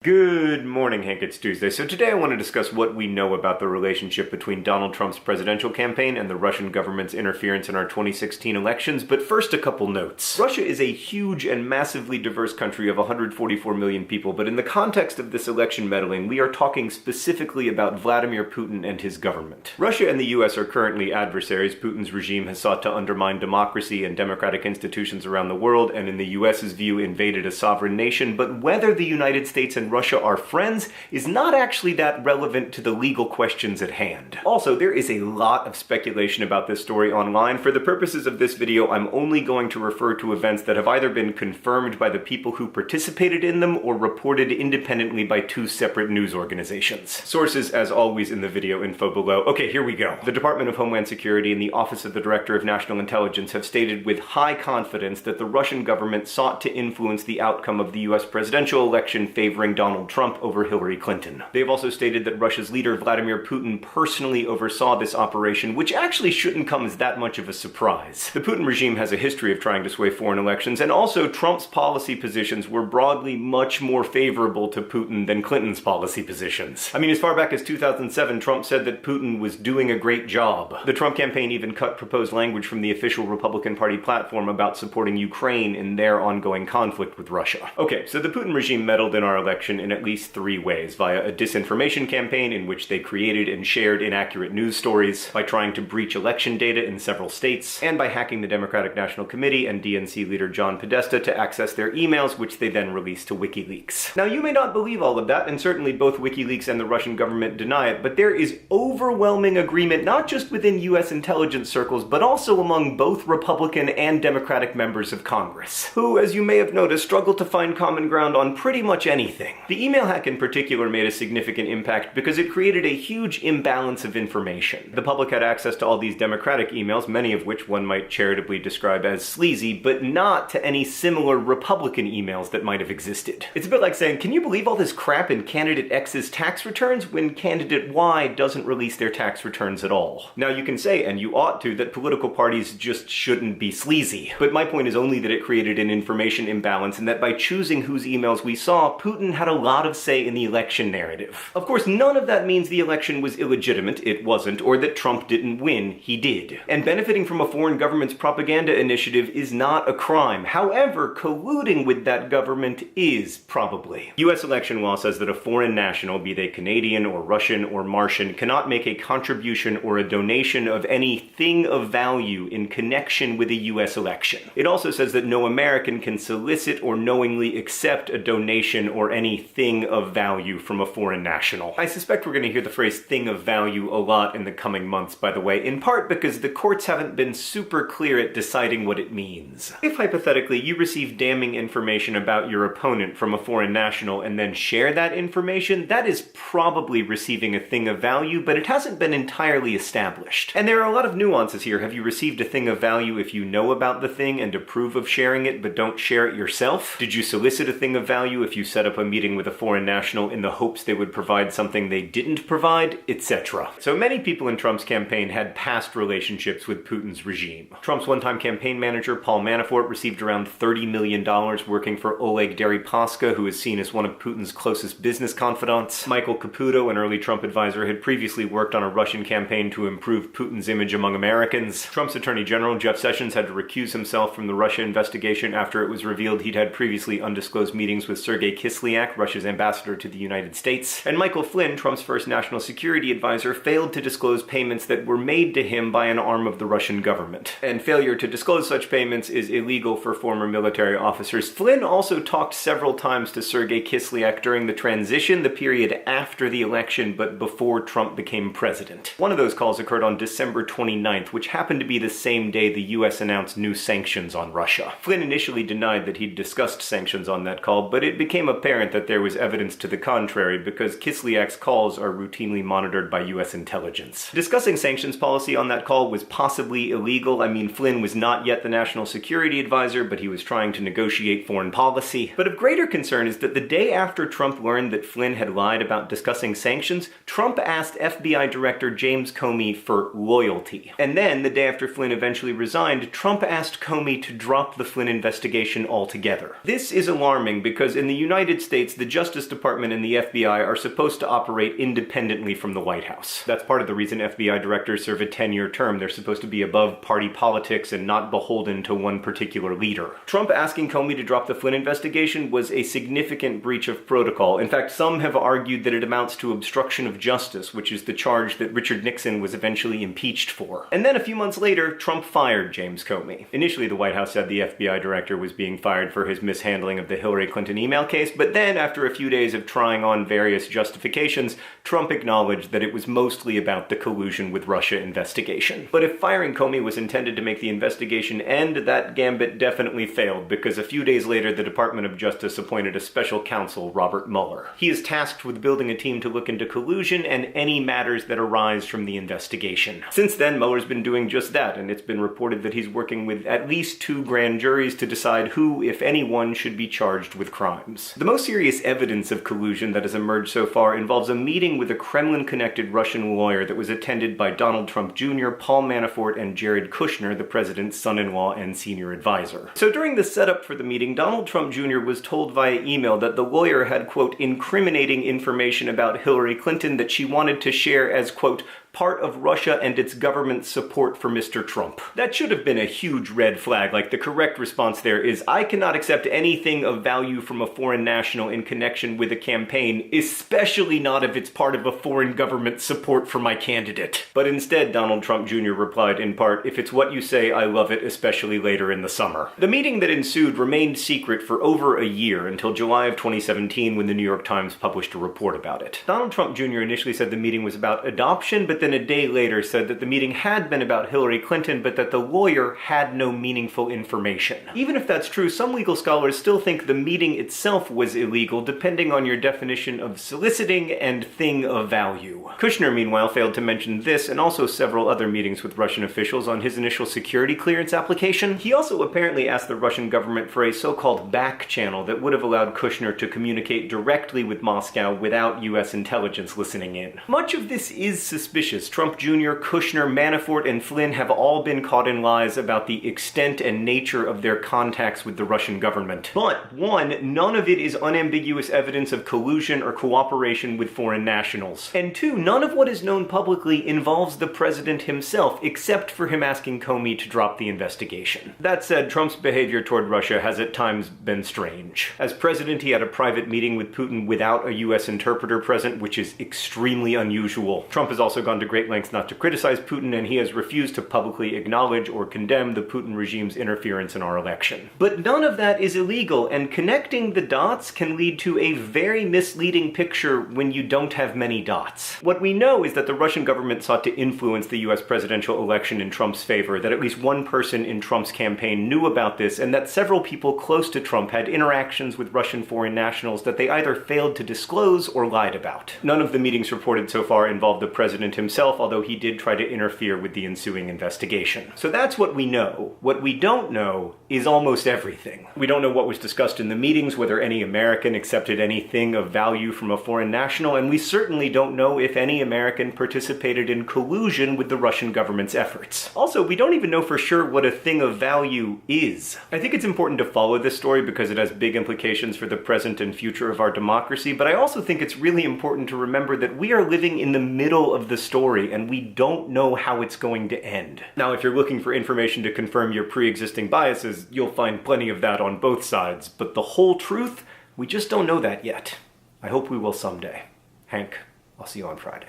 Good morning, Hank. It's Tuesday. So today I want to discuss what we know about the relationship between Donald Trump's presidential campaign and the Russian government's interference in our 2016 elections. But first, a couple notes. Russia is a huge and massively diverse country of 144 million people, but in the context of this election meddling, we are talking specifically about Vladimir Putin and his government. Russia and the US are currently adversaries. Putin's regime has sought to undermine democracy and democratic institutions around the world, and in the US's view, invaded a sovereign nation. But whether the United States and Russia are friends is not actually that relevant to the legal questions at hand. Also, there is a lot of speculation about this story online. For the purposes of this video, I'm only going to refer to events that have either been confirmed by the people who participated in them or reported independently by two separate news organizations. Sources, as always, in the video info below. Okay, here we go. The Department of Homeland Security and the Office of the Director of National Intelligence have stated with high confidence that the Russian government sought to influence the outcome of the US presidential election favoring Donald Trump over Hillary Clinton. They've also stated that Russia's leader Vladimir Putin personally oversaw this operation, which actually shouldn't come as that much of a surprise. The Putin regime has a history of trying to sway foreign elections, and also Trump's policy positions were broadly much more favorable to Putin than Clinton's policy positions. I mean, as far back as 2007, Trump said that Putin was doing a great job. The Trump campaign even cut proposed language from the official Republican Party platform about supporting Ukraine in their ongoing conflict with Russia. Okay, so the Putin regime meddled in our election in at least three ways: via a disinformation campaign in which they created and shared inaccurate news stories, by trying to breach election data in several states, and by hacking the Democratic National Committee and DNC leader John Podesta to access their emails, which they then released to WikiLeaks. Now, you may not believe all of that, and certainly both WikiLeaks and the Russian government deny it, but there is overwhelming agreement not just within US intelligence circles, but also among both Republican and Democratic members of Congress, who, as you may have noticed, struggle to find common ground on pretty much anything. The email hack in particular made a significant impact because it created a huge imbalance of information. The public had access to all these Democratic emails, many of which one might charitably describe as sleazy, but not to any similar Republican emails that might have existed. It's a bit like saying, can you believe all this crap in candidate X's tax returns when candidate Y doesn't release their tax returns at all? Now, you can say, and you ought to, that political parties just shouldn't be sleazy. But my point is only that it created an information imbalance, and that by choosing whose emails we saw, Putin had a lot of say in the election narrative. Of course, none of that means the election was illegitimate. It wasn't. Or that Trump didn't win. He did. And benefiting from a foreign government's propaganda initiative is not a crime. However, colluding with that government is, probably. US election law says that a foreign national, be they Canadian or Russian or Martian, cannot make a contribution or a donation of any thing of value in connection with a US election. It also says that no American can solicit or knowingly accept a donation or anything of value from a foreign national. I suspect we're going to hear the phrase thing of value a lot in the coming months, by the way, in part because the courts haven't been super clear at deciding what it means. If hypothetically you receive damning information about your opponent from a foreign national and then share that information, that is probably receiving a thing of value, but it hasn't been entirely established. And there are a lot of nuances here. Have you received a thing of value if you know about the thing and approve of sharing it but don't share it yourself? Did you solicit a thing of value if you set up a meeting with a foreign national in the hopes they would provide something they didn't provide, etc. So many people in Trump's campaign had past relationships with Putin's regime. Trump's one-time campaign manager, Paul Manafort, received around $30 million working for Oleg Deripaska, who is seen as one of Putin's closest business confidants. Michael Caputo, an early Trump advisor, had previously worked on a Russian campaign to improve Putin's image among Americans. Trump's Attorney General, Jeff Sessions, had to recuse himself from the Russia investigation after it was revealed he'd had previously undisclosed meetings with Sergei Kislyak, Russia's ambassador to the United States. And Michael Flynn, Trump's first national security advisor, failed to disclose payments that were made to him by an arm of the Russian government. And failure to disclose such payments is illegal for former military officers. Flynn also talked several times to Sergei Kislyak during the transition, the period after the election but before Trump became president. One of those calls occurred on December 29th, which happened to be the same day the US announced new sanctions on Russia. Flynn initially denied that he'd discussed sanctions on that call, but it became apparent that there was evidence to the contrary because Kislyak's calls are routinely monitored by US intelligence. Discussing sanctions policy on that call was possibly illegal. I mean, Flynn was not yet the national security advisor, but he was trying to negotiate foreign policy. But of greater concern is that the day after Trump learned that Flynn had lied about discussing sanctions, Trump asked FBI Director James Comey for loyalty. And then, the day after Flynn eventually resigned, Trump asked Comey to drop the Flynn investigation altogether. This is alarming because in the United States, states the Justice Department and the FBI are supposed to operate independently from the White House. That's part of the reason FBI directors serve a 10-year term. They're supposed to be above party politics and not beholden to one particular leader. Trump asking Comey to drop the Flynn investigation was a significant breach of protocol. In fact, some have argued that it amounts to obstruction of justice, which is the charge that Richard Nixon was eventually impeached for. And then a few months later, Trump fired James Comey. Initially, the White House said the FBI director was being fired for his mishandling of the Hillary Clinton email case, but then, after a few days of trying on various justifications, Trump acknowledged that it was mostly about the collusion with Russia investigation. But if firing Comey was intended to make the investigation end, that gambit definitely failed, because a few days later, the Department of Justice appointed a special counsel, Robert Mueller. He is tasked with building a team to look into collusion and any matters that arise from the investigation. Since then, Mueller's been doing just that, and it's been reported that he's working with at least 2 grand juries to decide who, if anyone, should be charged with crimes. The most serious evidence of collusion that has emerged so far involves a meeting with a Kremlin-connected Russian lawyer that was attended by Donald Trump Jr., Paul Manafort, and Jared Kushner, the president's son-in-law and senior advisor. So during the setup for the meeting, Donald Trump Jr. was told via email that the lawyer had, quote, incriminating information about Hillary Clinton that she wanted to share as, quote, part of Russia and its government's support for Mr. Trump. That should have been a huge red flag. Like, the correct response there is, I cannot accept anything of value from a foreign national in connection with a campaign, especially not if it's part of a foreign government's support for my candidate. But instead, Donald Trump Jr. replied in part, if it's what you say, I love it, especially later in the summer. The meeting that ensued remained secret for over a year, until July of 2017, when the New York Times published a report about it. Donald Trump Jr. initially said the meeting was about adoption, but then a day later said that the meeting had been about Hillary Clinton, but that the lawyer had no meaningful information. Even if that's true, some legal scholars still think the meeting itself was illegal, depending on your definition of soliciting and thing of value. Kushner, meanwhile, failed to mention this and also several other meetings with Russian officials on his initial security clearance application. He also apparently asked the Russian government for a so-called back channel that would have allowed Kushner to communicate directly with Moscow without US intelligence listening in. Much of this is suspicious. Trump Jr., Kushner, Manafort, and Flynn have all been caught in lies about the extent and nature of their contacts with the Russian government. But, one, none of it is unambiguous evidence of collusion or cooperation with foreign nationals. And two, none of what is known publicly involves the president himself, except for him asking Comey to drop the investigation. That said, Trump's behavior toward Russia has at times been strange. As president, he had a private meeting with Putin without a US interpreter present, which is extremely unusual. Trump has also gone to great lengths not to criticize Putin, and he has refused to publicly acknowledge or condemn the Putin regime's interference in our election. But none of that is illegal, and connecting the dots can lead to a very misleading picture when you don't have many dots. What we know is that the Russian government sought to influence the US presidential election in Trump's favor, that at least one person in Trump's campaign knew about this, and that several people close to Trump had interactions with Russian foreign nationals that they either failed to disclose or lied about. None of the meetings reported so far involved the president himself, although he did try to interfere with the ensuing investigation. So that's what we know. What we don't know is almost everything. We don't know what was discussed in the meetings, whether any American accepted anything of value from a foreign national, and we certainly don't know if any American participated in collusion with the Russian government's efforts. Also, we don't even know for sure what a thing of value is. I think it's important to follow this story because it has big implications for the present and future of our democracy, but I also think it's really important to remember that we are living in the middle of the story, and we don't know how it's going to end. Now, if you're looking for information to confirm your pre-existing biases, you'll find plenty of that on both sides, but the whole truth, we just don't know that yet. I hope we will someday. Hank, I'll see you on Friday.